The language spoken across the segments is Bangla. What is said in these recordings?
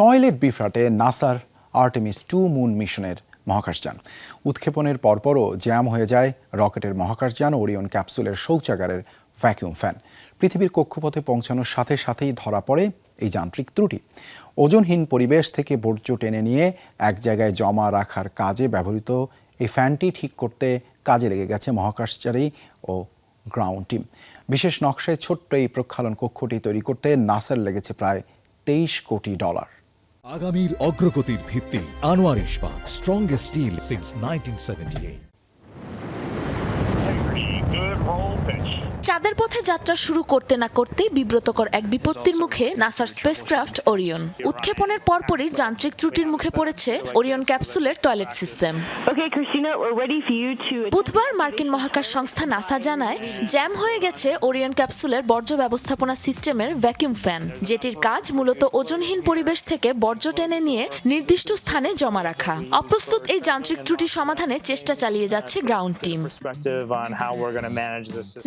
টয়লেট বিভ্রাটে নাসার আর্টেমিস 2 মুন মিশনের মহাকাশযান। উৎক্ষেপণের পরপরও জ্যাম হয়ে যায় রকেটের মহাকাশযান ওরিয়ন ক্যাপসুলের শৌচাগারের ভ্যাকুয়াম ফ্যান। পৃথিবীর কক্ষপথে পৌঁছানোর সাথে সাথেই ধরা পড়ে এই যান্ত্রিক ত্রুটি। ওজনহীন পরিবেশ থেকে বর্জ্য টেনে নিয়ে এক জায়গায় জমা রাখার কাজে ব্যবহৃত এই ফ্যানটি ঠিক করতে কাজে লেগে গেছে মহাকাশচারী ও গ্রাউন্ড টিম। বিশেষ নকশায় ছোট্ট এই প্রক্ষালন কক্ষটি তৈরি করতে নাসার লেগেছে প্রায় $23 কোটি। আগামীর অগ্রগতির ভিত্তি আনোয়ার ইস্পাত, স্ট্রংগেস্ট স্টিল সিন্স 1978। চাঁদের পথে যাত্রা শুরু করতে না করতে বিব্রতকর এক বিপত্তির মুখে নাসার স্পেসক্রাফট ওরিয়ন। উৎক্ষেপণের পরপরই যান্ত্রিক ত্রুটির মুখে পড়েছে ওরিয়ন ক্যাপসুলের টয়লেট সিস্টেম। বুধবার মার্কিন মহাকাশ সংস্থা নাসা জানায় জ্যাম হয়ে গেছে ওরিয়ন ক্যাপসুলের বর্জ্য ব্যবস্থাপনা সিস্টেমের ভ্যাকুয়াম ফ্যান, যেটির কাজ মূলত ওজনহীন পরিবেশ থেকে বর্জ্য টেনে নিয়ে নির্দিষ্ট স্থানে জমা রাখা। অপ্রস্তুত এই যান্ত্রিক ত্রুটি সমাধানে চেষ্টা চালিয়ে যাচ্ছে গ্রাউন্ড টিম।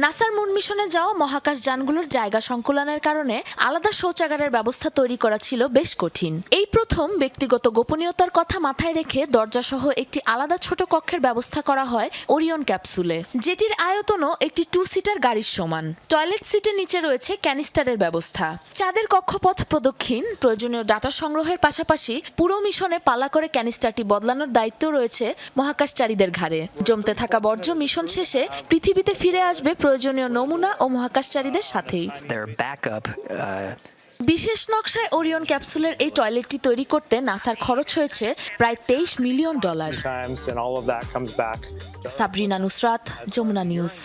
নাসার মুন মিশনে যাওয়া মহাকাশ যানগুলোর জায়গা সংকুলনের কারণে আলাদা শৌচাগারের ব্যবস্থা তৈরি করা ছিল বেশ কঠিন। এই প্রথম ব্যক্তিগত গোপনীয়তার কথা মাথায় রেখে দরজাসহ একটি আলাদা ছোট কক্ষের ব্যবস্থা করা হয় ওরিয়ন ক্যাপসুলে, যেটির আয়তনও একটি 2 সিটার গাড়ির সমান। টয়লেট সিটের নিচে রয়েছে ক্যানিস্টারের ব্যবস্থা। চাঁদের কক্ষপথ প্রদক্ষিণ, প্রয়োজনীয় ডাটা সংগ্রহের পাশাপাশি পুরো মিশনে পালা করে ক্যানিস্টারটি বদলানোর দায়িত্ব রয়েছে মহাকাশচারীদের ঘাড়ে। জমতে থাকা বর্জ্য মিশন শেষে পৃথিবীতে ফিরে আসবে প্রয়োজনীয় নমুনা ও মহাকাশচারীদের সাথেই। বিশেষ নকশায় ওরিয়ন ক্যাপসুলের এই টয়লেটটি তৈরি করতে নাসার খরচ হয়েছে প্রায় $23 মিলিয়ন। সাবরিনা নুসরাত, যমুনা নিউজ।